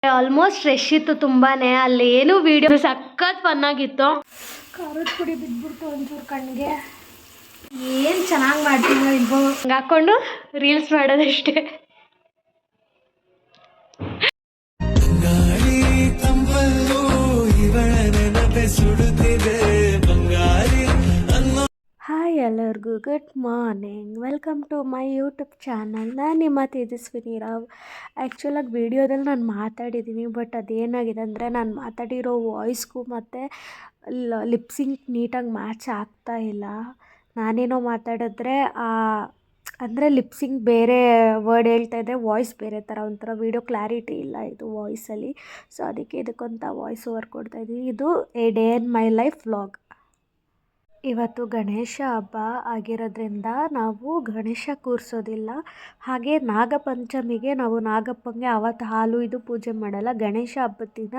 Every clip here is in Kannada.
ಆಲ್ಮೋಸ್ಟ್ ರಶ್ ಇತ್ತು ತುಂಬಾನೇ. ಅಲ್ಲಿ ಏನು ವಿಡಿಯೋ ಸಖತ್ ಫನ್ ಆಗಿತ್ತು. ಖಾರದ ಪುಡಿ ಬಿದ್ಬಿಡ್ತು ಒಂಚೂರು ಕಣ್ಣಿಗೆ. ಏನು ಚೆನ್ನಾಗಿ ಮಾಡ್ತೀನೋ ಇಲ್ವೋ ಹಾಕೊಂಡು ರೀಲ್ಸ್ ಮಾಡೋದಷ್ಟೇ. ಹಾಯ್ ಎಲ್ಲರಿಗೂ good morning, welcome to my YouTube channel. ನಾನು ನಿಮ್ಮ ತೇಜಸ್ವಿನಿ ರಾವ್. ಆ್ಯಕ್ಚುಲಾಗಿ ವೀಡಿಯೋದಲ್ಲಿ ನಾನು ಮಾತಾಡಿದ್ದೀನಿ, ಬಟ್ ಅದೇನಾಗಿದೆ ಅಂದರೆ ನಾನು ಮಾತಾಡಿರೋ ವಾಯ್ಸ್ಗೂ ಮತ್ತು ಲಿಪ್ಸಿಂಕ್ ನೀಟಾಗಿ ಮ್ಯಾಚ್ ಆಗ್ತಾ ಇಲ್ಲ. ನಾನೇನೋ ಮಾತಾಡಿದ್ರೆ ಅಂದರೆ ಲಿಪ್ಸಿಂಗ್ ಬೇರೆ ವರ್ಡ್ ಹೇಳ್ತಾ ಇದೆ, ವಾಯ್ಸ್ ಬೇರೆ ಥರ ಒಂಥರ ವೀಡಿಯೋ ಕ್ಲಾರಿಟಿ ಇಲ್ಲ ಇದು ವಾಯ್ಸಲ್ಲಿ. ಸೊ ಅದಕ್ಕೆ ಇದಕ್ಕೊಂತ ವಾಯ್ಸ್ ಓವರ್ ಕೊಡ್ತಾಯಿದ್ದೀನಿ. ಇದು a day in my life vlog. ಇವತ್ತು ಗಣೇಶ ಹಬ್ಬ ಆಗಿರೋದ್ರಿಂದ ನಾವು ಗಣೇಶ ಕೂರಿಸೋದಿಲ್ಲ. ಹಾಗೆ ನಾಗಪಂಚಮಿಗೆ ನಾವು ನಾಗಪ್ಪಂಗೆ ಆವತ್ತು ಹಾಲು ಇದು ಪೂಜೆ ಮಾಡಲ್ಲ. ಗಣೇಶ ಹಬ್ಬದ ದಿನ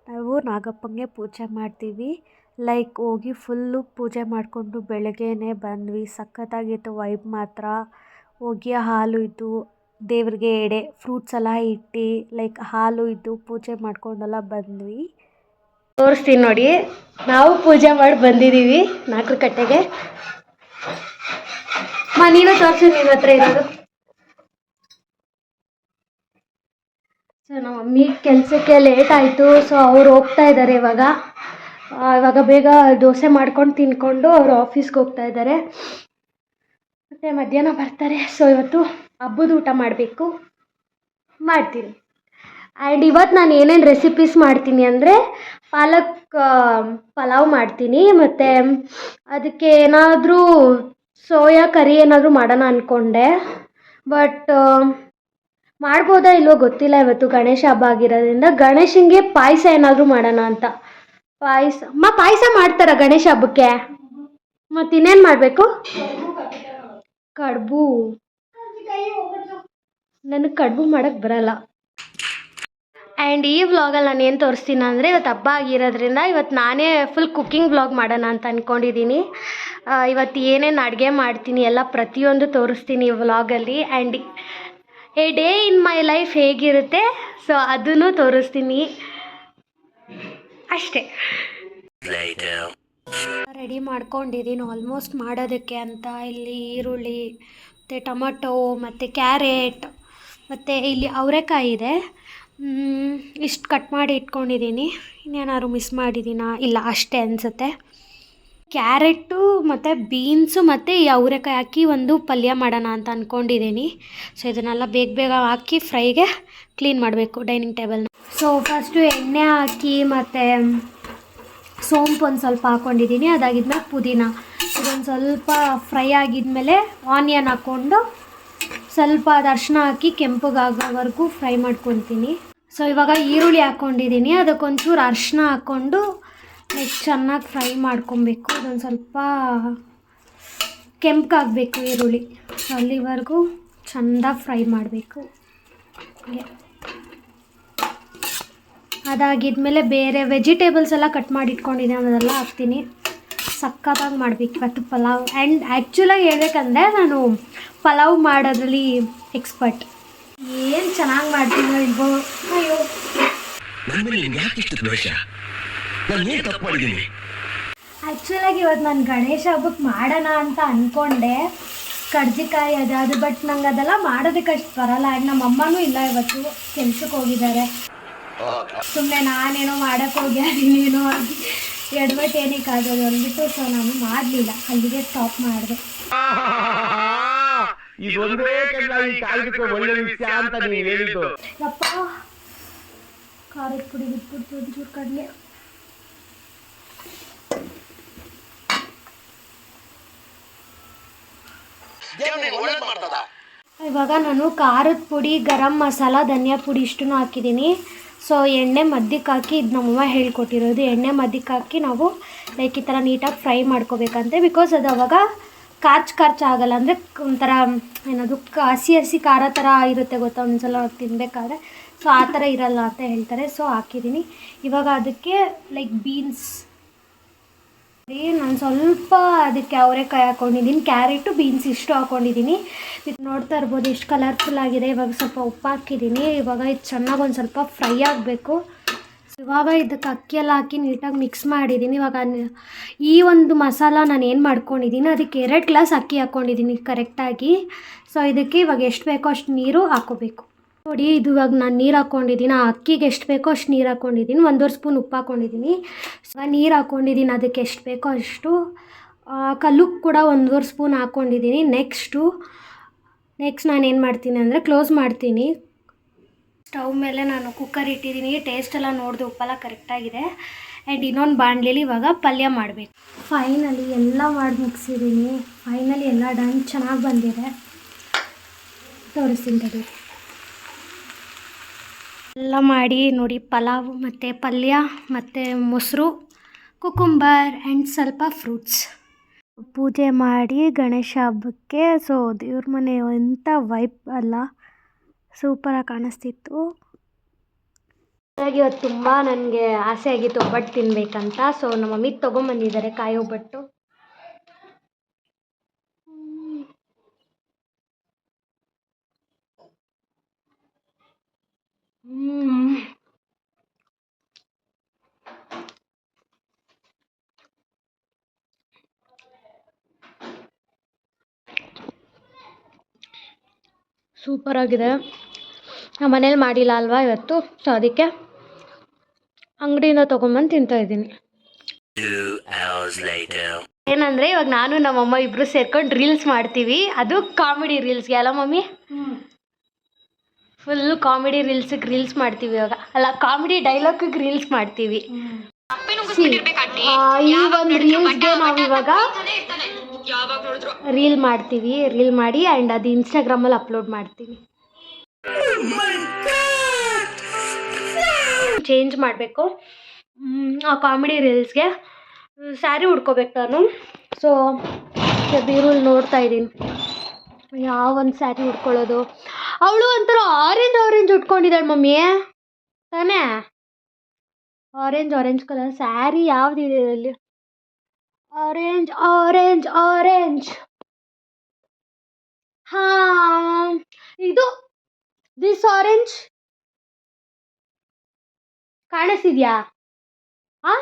ನಾವು ನಾಗಪ್ಪಂಗೆ ಪೂಜೆ ಮಾಡ್ತೀವಿ. ಲೈಕ್ ಹೋಗಿ ಫುಲ್ಲು ಪೂಜೆ ಮಾಡಿಕೊಂಡು ಬೆಳಗ್ಗೆನೇ ಬಂದ್ವಿ. ಸಖತ್ತಾಗಿತ್ತು ವೈಬ್ ಮಾತ್ರ. ಹೋಗಿ ಹಾಲು ಇದ್ದು ದೇವ್ರಿಗೆ ಎಡೆ ಫ್ರೂಟ್ಸ್ ಎಲ್ಲ ಇಟ್ಟು ಲೈಕ್ ಹಾಲು ಇದ್ದು ಪೂಜೆ ಮಾಡ್ಕೊಂಡೆಲ್ಲ ಬಂದ್ವಿ. ತೋರಿಸ್ತೀನಿ ನೋಡಿ, ನಾವು ಪೂಜೆ ಮಾಡಿ ಬಂದಿದ್ದೀವಿ ನಾಲ್ಕು ಕಟ್ಟೆಗೆ. ನೀನು ತೋರಿಸಿ, ನಿಮ್ಮ ಹತ್ರ ಇರೋದು. ಸೊ ನಮ್ಮ ಮಮ್ಮಿ ಕೆಲಸಕ್ಕೆ ಲೇಟ್ ಆಯಿತು. ಸೊ ಅವ್ರು ಹೋಗ್ತಾ ಇದ್ದಾರೆ ಇವಾಗ ಬೇಗ ದೋಸೆ ಮಾಡ್ಕೊಂಡು ತಿನ್ಕೊಂಡು ಅವರು ಆಫೀಸ್ಗೆ ಹೋಗ್ತಾ ಇದ್ದಾರೆ. ಮತ್ತು ಮಧ್ಯಾಹ್ನ ಬರ್ತಾರೆ. ಸೊ ಇವತ್ತು ಹಬ್ಬದ ಊಟ ಮಾಡಬೇಕು, ಮಾಡ್ತೀನಿ. ಆ್ಯಂಡ್ ಇವತ್ತು ನಾನು ಏನೇನು ರೆಸಿಪೀಸ್ ಮಾಡ್ತೀನಿ ಅಂದರೆ ಪಾಲಕ್ ಪಲಾವ್ ಮಾಡ್ತೀನಿ, ಮತ್ತು ಅದಕ್ಕೆ ಏನಾದರೂ ಸೋಯಾ ಕರಿ ಏನಾದರೂ ಮಾಡೋಣ ಅಂದ್ಕೊಂಡೆ. ಬಟ್ ಮಾಡ್ಬೋದಾ ಇಲ್ವೋ ಗೊತ್ತಿಲ್ಲ. ಇವತ್ತು ಗಣೇಶ ಹಬ್ಬ ಆಗಿರೋದ್ರಿಂದ ಗಣೇಶನಿಗೆ ಪಾಯಸ ಏನಾದರೂ ಮಾಡೋಣ ಅಂತ. ಪಾಯಸ ಮಾಡ್ತಾರ ಗಣೇಶ ಹಬ್ಬಕ್ಕೆ? ಮತ್ತು ಇನ್ನೇನು ಮಾಡಬೇಕು? ಕಡುಬು. ನನಗೆ ಕಡುಬು ಮಾಡೋಕ್ಕೆ ಬರಲ್ಲ. ಆ್ಯಂಡ್ ಈ ವ್ಲಾಗಲ್ಲಿ ನಾನು ಏನು ತೋರಿಸ್ತೀನಿ ಅಂದರೆ ಇವತ್ತು ಹಬ್ಬ ಆಗಿರೋದ್ರಿಂದ ಇವತ್ತು ನಾನೇ ಫುಲ್ ಕುಕ್ಕಿಂಗ್ ವ್ಲಾಗ್ ಮಾಡೋಣ ಅಂತ ಅಂದ್ಕೊಂಡಿದ್ದೀನಿ. ಇವತ್ತು ಏನೇನು ಅಡುಗೆ ಮಾಡ್ತೀನಿ ಎಲ್ಲ ಪ್ರತಿಯೊಂದು ತೋರಿಸ್ತೀನಿ ಈ ವ್ಲಾಗಲ್ಲಿ. And a day in my life ಹೇಗಿರುತ್ತೆ ಸೊ ಅದನ್ನು ತೋರಿಸ್ತೀನಿ ಅಷ್ಟೇ. ರೆಡಿ ಮಾಡ್ಕೊಂಡಿದ್ದೀನಿ ಆಲ್ಮೋಸ್ಟ್ ಮಾಡೋದಕ್ಕೆ ಅಂತ. ಇಲ್ಲಿ ಈರುಳ್ಳಿ ಮತ್ತು ಟೊಮಟೊ ಮತ್ತು ಕ್ಯಾರೆಟ್ ಮತ್ತು ಇಲ್ಲಿ ಅವರೆಕಾಯಿ ಇದೆ. ಇಷ್ಟು ಕಟ್ ಮಾಡಿ ಇಟ್ಕೊಂಡಿದ್ದೀನಿ. ಇನ್ನೇನಾದ್ರು ಮಿಸ್ ಮಾಡಿದ್ದೀನಾ? ಇಲ್ಲ, ಅಷ್ಟೇ ಅನಿಸುತ್ತೆ. ಕ್ಯಾರೆಟು ಮತ್ತು ಬೀನ್ಸು ಮತ್ತು ಈ ಅವರೆಕಾಯಿ ಹಾಕಿ ಒಂದು ಪಲ್ಯ ಮಾಡೋಣ ಅಂತ ಅಂದ್ಕೊಂಡಿದ್ದೀನಿ. ಸೊ ಇದನ್ನೆಲ್ಲ ಬೇಗ ಹಾಕಿ ಫ್ರೈಗೆ ಕ್ಲೀನ್ ಮಾಡಬೇಕು ಡೈನಿಂಗ್ ಟೇಬಲ್ನ. ಸೊ ಫಸ್ಟು ಎಣ್ಣೆ ಹಾಕಿ ಮತ್ತು ಸೋಂಪು ಒಂದು ಸ್ವಲ್ಪ ಹಾಕ್ಕೊಂಡಿದ್ದೀನಿ. ಅದಾಗಿದ್ಮೇಲೆ ಪುದೀನ ಇದೊಂದು ಸ್ವಲ್ಪ ಫ್ರೈ ಆಗಿದ್ಮೇಲೆ ಆನಿಯನ್ ಹಾಕ್ಕೊಂಡು ಸ್ವಲ್ಪ ಅದು ಅರಿಶಿನ ಹಾಕಿ ಕೆಂಪಗಾಗೋವರೆಗೂ ಫ್ರೈ ಮಾಡ್ಕೊತೀನಿ. ಸೊ ಇವಾಗ ಈರುಳ್ಳಿ ಹಾಕ್ಕೊಂಡಿದ್ದೀನಿ. ಅದಕ್ಕೊಂಚೂರು ಅರಿಶಿನ ಹಾಕ್ಕೊಂಡು ಲೈಕ್ ಚೆನ್ನಾಗಿ ಫ್ರೈ ಮಾಡ್ಕೊಬೇಕು. ಅದೊಂದು ಸ್ವಲ್ಪ ಕೆಂಪಗಾಗಬೇಕು ಈರುಳ್ಳಿ. ಸೊ ಅಲ್ಲಿವರೆಗೂ ಚೆಂದಾಗಿ ಫ್ರೈ ಮಾಡಬೇಕು. ಅದಾಗಿದ್ಮೇಲೆ ಬೇರೆ ವೆಜಿಟೇಬಲ್ಸ್ ಎಲ್ಲ ಕಟ್ ಮಾಡಿ ಇಟ್ಕೊಂಡಿದ್ದೀನಿ, ಅದೆಲ್ಲ ಹಾಕ್ತೀನಿ. ಸಕ್ಕತ್ತಾಗಿ ಮಾಡಬೇಕು ಇವತ್ತು ಪಲಾವ್. ಆ್ಯಂಡ್ ಆ್ಯಕ್ಚುಲಾಗಿ ಹೇಳ್ಬೇಕಂದ್ರೆ ನಾನು ಪಲಾವ್ ಮಾಡೋದ್ರಲ್ಲಿ ಎಕ್ಸ್ಪರ್ಟ್. ಏನು ಚೆನ್ನಾಗಿ ಮಾಡ್ತೀನೋ ಇಲ್ವೋ. ಅಯ್ಯೋ, ಆ್ಯಕ್ಚುಲಾಗಿ ಇವತ್ತು ನಾನು ಗಣೇಶ ಹಬ್ಬಕ್ಕೆ ಮಾಡೋಣ ಅಂತ ಅಂದ್ಕೊಂಡೆ ಕರ್ಜಿಕಾಯಿ ಅದು. ಬಟ್ ನಂಗೆ ಅದೆಲ್ಲ ಮಾಡೋದಕ್ಕೆ ಅಷ್ಟು ಬರಲ್ಲ. ಆ್ಯಂಡ್ ನಮ್ಮ ಅಮ್ಮನೂ ಇಲ್ಲ, ಇವತ್ತು ಕೆಲ್ಸಕ್ಕೆ ಹೋಗಿದ್ದಾರೆ. ಸುಮ್ಮನೆ ನಾನೇನೋ ಮಾಡೋಕ್ಕೆ ಹೋಗ್ಯಾನೇನೋ ಆಗಿ ಎಡವಟ್ಟು ಏನಕ್ಕೆ ಆಗೋದು ಅಂದ್ಬಿಟ್ಟು ಸೊ ನಾನು ಮಾಡಲಿಲ್ಲ, ಅಲ್ಲಿಗೆ ಸ್ಟಾಪ್ ಮಾಡಿದೆ. ಯಪ್ಪ, ಖಾರದ ಪುಡಿ ಬಿಟ್ಬಿಟ್ಟು ಒಂಚೂರು ಕಡಲೆ. ಇವಾಗ ನಾನು ಖಾರದ ಪುಡಿ, ಗರಂ ಮಸಾಲ, ಧನಿಯಾ ಪುಡಿ ಇಷ್ಟನ್ನು ಹಾಕಿದ್ದೀನಿ. ಸೊ ಎಣ್ಣೆ ಮಧ್ಯಕ್ಕೆ ಹಾಕಿ, ಇದು ನಮ್ಮಮ್ಮ ಹೇಳ್ಕೊಟ್ಟಿರೋದು. ಎಣ್ಣೆ ಮಧ್ಯಕ್ಕೆ ಹಾಕಿ ನಾವು ಲೈಕ್ ಈ ಥರ ನೀಟಾಗಿ ಫ್ರೈ ಮಾಡ್ಕೋಬೇಕಂತೆ. ಬಿಕಾಸ್ ಅದು ಅವಾಗ ಖರ್ಚು ಆಗಲ್ಲ. ಅಂದರೆ ಒಂಥರ ಏನದು ಹಸಿ ಖಾರ ಥರ ಇರುತ್ತೆ ಗೊತ್ತಾ, ಒಂದ್ಸಲ ತಿನ್ನಬೇಕಾದ್ರೆ. ಸೊ ಆ ಥರ ಇರಲ್ಲ ಅಂತ ಹೇಳ್ತಾರೆ. ಸೊ ಹಾಕಿದ್ದೀನಿ. ಇವಾಗ ಅದಕ್ಕೆ ಲೈಕ್ ಬೀನ್ಸ್ ನಾನು ಸ್ವಲ್ಪ ಅದಕ್ಕೆ ಅವರೆಕಾಯಿ ಹಾಕ್ಕೊಂಡಿದ್ದೀನಿ, ಕ್ಯಾರೆಟು ಬೀನ್ಸ್ ಇಷ್ಟು ಹಾಕ್ಕೊಂಡಿದ್ದೀನಿ. ಇದು ನೋಡ್ತಾ ಇರ್ಬೋದು ಎಷ್ಟು ಕಲರ್ಫುಲ್ ಆಗಿದೆ. ಇವಾಗ ಸ್ವಲ್ಪ ಉಪ್ಪು ಹಾಕಿದ್ದೀನಿ. ಇವಾಗ ಇದು ಚೆನ್ನಾಗಿ ಒಂದು ಸ್ವಲ್ಪ ಫ್ರೈ ಆಗಬೇಕು. ಇವಾಗ ಇದಕ್ಕೆ ಅಕ್ಕಿ ಎಲ್ಲ ಹಾಕಿ ನೀಟಾಗಿ ಮಿಕ್ಸ್ ಮಾಡಿದ್ದೀನಿ. ಇವಾಗ ಈ ಒಂದು ಮಸಾಲ ನಾನು ಏನು ಮಾಡ್ಕೊಂಡಿದ್ದೀನಿ ಅದಕ್ಕೆ 2 ಗ್ಲಾಸ್ ಅಕ್ಕಿ ಹಾಕ್ಕೊಂಡಿದ್ದೀನಿ ಕರೆಕ್ಟಾಗಿ. ಸೊ ಇದಕ್ಕೆ ಇವಾಗ ಎಷ್ಟು ಬೇಕೋ ಅಷ್ಟು ನೀರು ಹಾಕ್ಕೋಬೇಕು. ನೋಡಿ, ಇದು ಇವಾಗ ನಾನು ನೀರು ಹಾಕ್ಕೊಂಡಿದ್ದೀನಿ. ಆ ಅಕ್ಕಿಗೆ ಎಷ್ಟು ಬೇಕೋ ಅಷ್ಟು ನೀರು ಹಾಕ್ಕೊಂಡಿದ್ದೀನಿ. 1.5 ಸ್ಪೂನ್ ಉಪ್ಪು ಹಾಕ್ಕೊಂಡಿದ್ದೀನಿ. ಸೊ ನೀರು ಹಾಕ್ಕೊಂಡಿದ್ದೀನಿ ಅದಕ್ಕೆ ಎಷ್ಟು ಬೇಕೋ ಅಷ್ಟು. ಕಲ್ಲುಪ್ಪು ಕೂಡ 1.5 ಸ್ಪೂನ್ ಹಾಕ್ಕೊಂಡಿದ್ದೀನಿ. ನೆಕ್ಸ್ಟ್ ನಾನು ಏನು ಮಾಡ್ತೀನಿ ಅಂದರೆ ಕ್ಲೋಸ್ ಮಾಡ್ತೀನಿ. ಸ್ಟವ್ ಮೇಲೆ ನಾನು ಕುಕ್ಕರ್ ಇಟ್ಟಿದ್ದೀನಿ. ಟೇಸ್ಟ್ ಎಲ್ಲ ನೋಡಿದೆ, ಉಪ್ಪೆಲ್ಲ ಕರೆಕ್ಟಾಗಿದೆ. ಆ್ಯಂಡ್ ಇನ್ನೊಂದು ಬಾಣಲೆಲಿ ಇವಾಗ ಪಲ್ಯ ಮಾಡಬೇಕು. ಫೈನಲಿ ಎಲ್ಲ ಮಾಡಿ ಮುಗಿಸಿದ್ದೀನಿ. ಫೈನಲಿ ಎಲ್ಲ ಡನ್, ಚೆನ್ನಾಗಿ ಬಂದಿದೆ. ತೋರಿಸ್ತೀನಿ ತಡಿ. ಎಲ್ಲ ಮಾಡಿ ನೋಡಿ, ಪಲಾವ್ ಮತ್ತು ಪಲ್ಯ ಮತ್ತು ಮೊಸರು, ಕುಕುಂಬರ್ ಆ್ಯಂಡ್ ಸ್ವಲ್ಪ ಫ್ರೂಟ್ಸ್. ಪೂಜೆ ಮಾಡಿ ಗಣೇಶ ಹಬ್ಬಕ್ಕೆ. ಸೊ ದೇವ್ರ ಮನೆ ಎಂಥ ವೈಬ್ ಅಲ್ಲ, ಸೂಪರಾಗಿ ಕಾಣಿಸ್ತಿತ್ತು. ಹಾಗಾಗಿ ಇವತ್ತು ತುಂಬ ನನಗೆ ಆಸೆ ಆಗಿತ್ತು ಒಬ್ಬಟ್ಟು ತಿನ್ನಬೇಕಂತ. ಸೊ ನಮ್ಮ ಮಮ್ಮಿ ತೊಗೊಂಬಂದಿದ್ದಾರೆ ಕಾಯಿ ಒಬ್ಬಟ್ಟು. ಸೂಪರಾಗಿದೆ. ನಮ್ಮ ಮನೇಲಿ ಮಾಡಿಲ್ಲ ಅಲ್ವಾ ಇವತ್ತು, ಸೊ ಅದಕ್ಕೆ ಅಂಗಡಿಯಿಂದ ತೊಗೊಂಬಂದು ತಿಂತಾಯಿದ್ದೀನಿ. ಏನಂದರೆ ಇವಾಗ ನಾನು ನಮ್ಮಮ್ಮ ಇಬ್ಬರು ಸೇರ್ಕೊಂಡು ರೀಲ್ಸ್ ಮಾಡ್ತೀವಿ. ಅದು ಕಾಮಿಡಿ ರೀಲ್ಸ್ಗೆ ಅಲ್ಲ ಮಮ್ಮಿ? ಫುಲ್ ಕಾಮಿಡಿ ರೀಲ್ಸ್ ಮಾಡ್ತೀವಿ ಇವಾಗ. ಅಲ್ಲ, ಕಾಮಿಡಿ ಡೈಲಾಗಿಗೆ ರೀಲ್ಸ್ ಮಾಡ್ತೀವಿ. ಈ ಒಂದು ರೀಲ್ಸ್ಗೆ ನಾವು ಇವಾಗ ರೀಲ್ ಮಾಡ್ತೀವಿ. ರೀಲ್ ಮಾಡಿ ಆ್ಯಂಡ್ ಅದು ಇನ್ಸ್ಟಾಗ್ರಾಮಲ್ಲಿ ಅಪ್ಲೋಡ್ ಮಾಡ್ತೀವಿ. ಚೇಂಜ್ ಮಾಡಬೇಕು ಆ ಕಾಮಿಡಿ ರೀಲ್ಸ್ಗೆ. ಸ್ಯಾರಿ ಉಟ್ಕೋಬೇಕು ನಾನು. ಸೊ ಬೀರುಲ್ ನೋಡ್ತಾ ಇದ್ದೀನಿ ಯಾವ ಒಂದು ಸ್ಯಾರಿ ಉಟ್ಕೊಳ್ಳೋದು. ಅವಳು ಒಂಥರ ಆರೆಂಜ್ ಉಟ್ಕೊಂಡಿದ್ದಾಳೆ ಮಮ್ಮಿ, ತಾನೇ? ಆರೆಂಜ್ ಕಲರ್ ಸ್ಯಾರಿ ಯಾವುದಿದೆ ಅಲ್ಲಿ? ಆರೆಂಜ್. ಹಾಂ, ಇದು ದಿಸ್ ಆರೆಂಜ್ ಕಾಣಿಸ್ತಿದ್ಯಾ? ಹಾಂ,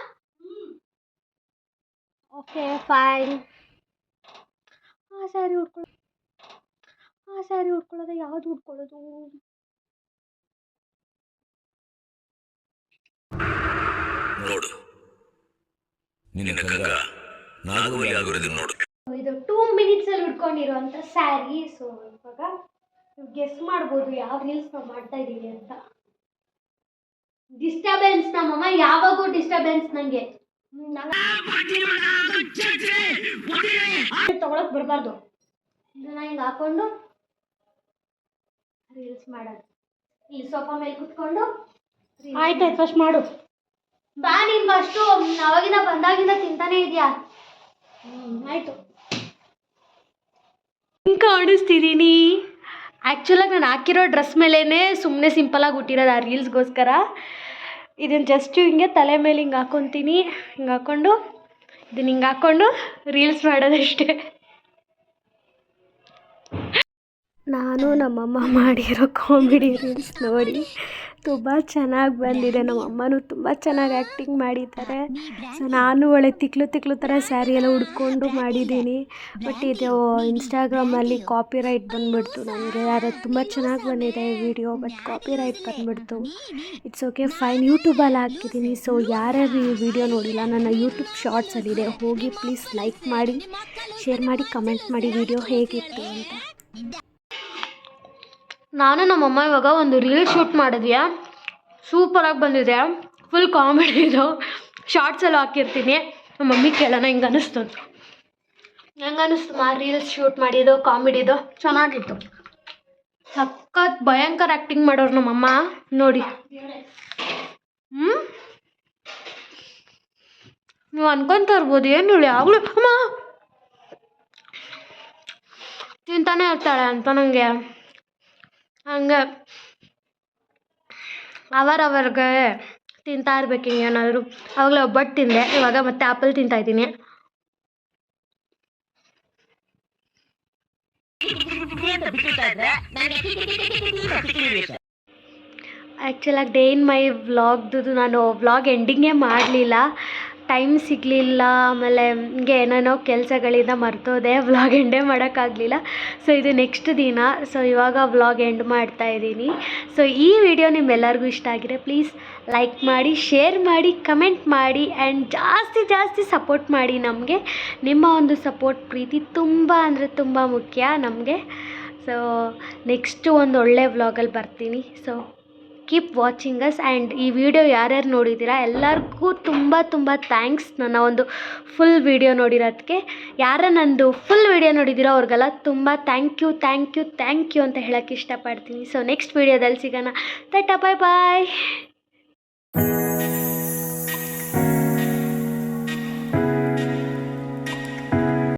ಓಕೆ ಫೈನ್. ಆ ಸ್ಯಾರಿ ಉಟ್ಕೊಳ್ಳೋದು ಯಾವುದು ಉಟ್ಕೊಳ್ಳೋದು? ನೋಡು, ಇದು 2 ಮಿನಿಟ್ಸಲ್ಲಿ ಉಟ್ಕೊಂಡಿರುವಂಥ ಸ್ಯಾರಿ. ಸೊ ಇವಾಗ ಗೆಸ್ ಮಾಡ್ಬೋದು ಯಾವ ರೀಲ್ಸ್ ನಾವು ಮಾಡ್ತಾ ಇದ್ದೀವಿ ಅಂತ. ಡಿಸ್ಟರ್ಬೆನ್ಸ್, ನಮ್ಮಮ್ಮ ಯಾವಾಗೂ ಡಿಸ್ಟರ್ಬೆನ್ಸ್ ನನಗೆ ತಗೊಳಕ್ ಬರಬಾರ್ದು. ಇದನ್ನ ಹಿಂಗೆ ಹಾಕೊಂಡು ರೀಲ್ಸ್ ಮಾಡೋದು. ಇಲ್ಲಿ ಸೋಫಾ ಮೇಲೆ ಕುತ್ಕೊಂಡು. ಆಯ್ತು, ಫಸ್ಟ್ ಮಾಡು ಬಾ. ನೀನು ಫಸ್ಟು ಅವಾಗಿಂದ ಬಂದಾಗಿಂದ ತಿಂತಾನೆ ಇದೆಯಾ? ಆಯಿತು. ಹಿಂಗೆ ಕಾಣಿಸ್ತಿದ್ದೀನಿ. ಆ್ಯಕ್ಚುಲಾಗಿ ನಾನು ಹಾಕಿರೋ ಡ್ರೆಸ್ ಮೇಲೇ ಸುಮ್ಮನೆ ಸಿಂಪಲಾಗಿ ಹುಟ್ಟಿರೋದು ಆ ರೀಲ್ಸ್ಗೋಸ್ಕರ. ಇದನ್ನು ಜಸ್ಟ್ ಹಿಂಗೆ ತಲೆ ಮೇಲೆ ಹಿಂಗೆ ಹಾಕ್ಕೊತೀನಿ. ಹಿಂಗೆ ಹಾಕ್ಕೊಂಡು ರೀಲ್ಸ್ ಮಾಡೋದಷ್ಟೇ. ನಾನು ನಮ್ಮಮ್ಮ ಮಾಡಿರೋ ಕಾಮಿಡಿ ರೀಲ್ಸ್ ನೋಡಿ ತುಂಬ ಚೆನ್ನಾಗಿ ಬಂದಿದೆ. ನಮ್ಮಮ್ಮನೂ ತುಂಬ ಚೆನ್ನಾಗಿ ಆ್ಯಕ್ಟಿಂಗ್ ಮಾಡಿದ್ದಾರೆ. ಸೊ ನಾನು ಒಳ್ಳೆ ತಿಕ್ಲು ಥರ ಸ್ಯಾರಿ ಎಲ್ಲ ಉಡ್ಕೊಂಡು ಮಾಡಿದ್ದೀನಿ. ಬಟ್ ಇದು ಇನ್ಸ್ಟಾಗ್ರಾಮಲ್ಲಿ ಕಾಪಿರೈಟ್ ಬಂದುಬಿಡ್ತು ನನಗೆ. ಆದರೆ ತುಂಬ ಚೆನ್ನಾಗಿ ಬಂದಿದೆ ಈ ವಿಡಿಯೋ, ಬಟ್ ಕಾಪಿರೈಟ್ ಬಂದುಬಿಡ್ತು. It's okay fine. ಯೂಟ್ಯೂಬಲ್ಲಿ ಹಾಕಿದ್ದೀನಿ. ಸೊ ಯಾರ್ಯಾರು ಈ ವಿಡಿಯೋ ನೋಡಿಲ್ಲ, ನನ್ನ ಯೂಟ್ಯೂಬ್ ಶಾರ್ಟ್ಸಲ್ಲಿದೆ, ಹೋಗಿ ಪ್ಲೀಸ್ ಲೈಕ್ ಮಾಡಿ, ಶೇರ್ ಮಾಡಿ, ಕಮೆಂಟ್ ಮಾಡಿ ವಿಡಿಯೋ ಹೇಗಿತ್ತು ಅಂತ. ನಾನು ನಮ್ಮಮ್ಮ ಇವಾಗ ಒಂದು ರೀಲ್ ಶೂಟ್ ಮಾಡಿದ್ವಿ. ಸೂಪರಾಗಿ ಬಂದಿದೆ. ಫುಲ್ ಕಾಮಿಡಿ ಇದು. ಶಾರ್ಟ್ಸಲ್ಲೂ ಹಾಕಿರ್ತೀನಿ. ನಮ್ಮ ಮಮ್ಮಿ ಕೇಳೋಣ ಹೆಂಗೆ ಅನ್ನಿಸ್ತು. ರೀಲ್ಸ್ ಶೂಟ್ ಮಾಡಿದ್ದು ಕಾಮಿಡಿದು ಚೆನ್ನಾಗಿತ್ತು. ಸಖತ್ ಭಯಂಕರ ಆ್ಯಕ್ಟಿಂಗ್ ಮಾಡೋರು ನಮ್ಮಮ್ಮ ನೋಡಿ. ನೀವು ಅನ್ಕೊತಾ ಇರ್ಬೋದು ಏನು ಹೇಳಿ ಆಗಲೂ ಅಮ್ಮ ತಿಂತಾನೆ ಇರ್ತಾಳೆ ಅಂತ. ನನಗೆ ಹಂಗೆ ಅವರವ್ರಿಗೆ ತಿಂತಾ ಇರ್ಬೇಕು ಹಿಂಗೆ ಏನಾದರೂ. ಆವಾಗಲೇ ಒಬ್ಬಟ್ಟು ತಿಂದೆ, ಇವಾಗ ಮತ್ತೆ ಆ್ಯಪಲ್ ತಿಂತಾಯಿದ್ದೀನಿ. ಆ್ಯಕ್ಚುಲಾಗಿ ಡೇ ಇನ್ ಮೈ ವ್ಲಾಗ್ದು ನಾನು ವ್ಲಾಗ್ ಎಂಡಿಂಗೇ ಮಾಡಲಿಲ್ಲ, ಟೈಮ್ ಸಿಗಲಿಲ್ಲ. ಆಮೇಲೆ ಹಿಂಗೆ ಏನೇನೋ ಕೆಲಸಗಳಿಂದ ಮರ್ತೋದೆ, ವ್ಲಾಗ್ ಎಂಡೇ ಮಾಡೋಕ್ಕಾಗಲಿಲ್ಲ. ಸೊ ಇದು ನೆಕ್ಸ್ಟ್ ದಿನ. ಸೊ ಇವಾಗ ವ್ಲಾಗ್ ಎಂಡ್ ಮಾಡ್ತಾಯಿದ್ದೀನಿ. ಸೊ ಈ ವಿಡಿಯೋ ನಿಮ್ಮೆಲ್ಲರಿಗೂ ಇಷ್ಟ ಆಗಿದೆ, ಪ್ಲೀಸ್ ಲೈಕ್ ಮಾಡಿ, ಶೇರ್ ಮಾಡಿ, ಕಮೆಂಟ್ ಮಾಡಿ ಆ್ಯಂಡ್ ಜಾಸ್ತಿ ಸಪೋರ್ಟ್ ಮಾಡಿ. ನಮಗೆ ನಿಮ್ಮ ಒಂದು ಸಪೋರ್ಟ್, ಪ್ರೀತಿ ತುಂಬ ಅಂದರೆ ತುಂಬ ಮುಖ್ಯ ನಮಗೆ. ಸೊ ನೆಕ್ಸ್ಟು ಒಂದು ಒಳ್ಳೆ ವ್ಲಾಗಲ್ಲಿ ಬರ್ತೀನಿ. So keep watching us. And ಈ ವಿಡಿಯೋ ಯಾರ್ಯಾರು ನೋಡಿದ್ದೀರಾ ಎಲ್ಲರಿಗೂ ತುಂಬ ಥ್ಯಾಂಕ್ಸ್, ನನ್ನ ಒಂದು ಫುಲ್ ವಿಡಿಯೋ ನೋಡಿರೋದಕ್ಕೆ. ಯಾರ ನಂದು ಫುಲ್ ವಿಡಿಯೋ ನೋಡಿದ್ದೀರೋ ಅವ್ರಿಗೆಲ್ಲ ತುಂಬ ಥ್ಯಾಂಕ್ ಯು ಅಂತ ಹೇಳೋಕ್ಕೆ ಇಷ್ಟಪಡ್ತೀನಿ. ಸೊ ನೆಕ್ಸ್ಟ್ ವಿಡಿಯೋದಲ್ಲಿ ಸಿಗೋಣ. ಟಾಟಾ, ಬಾಯ್ ಬಾಯ್.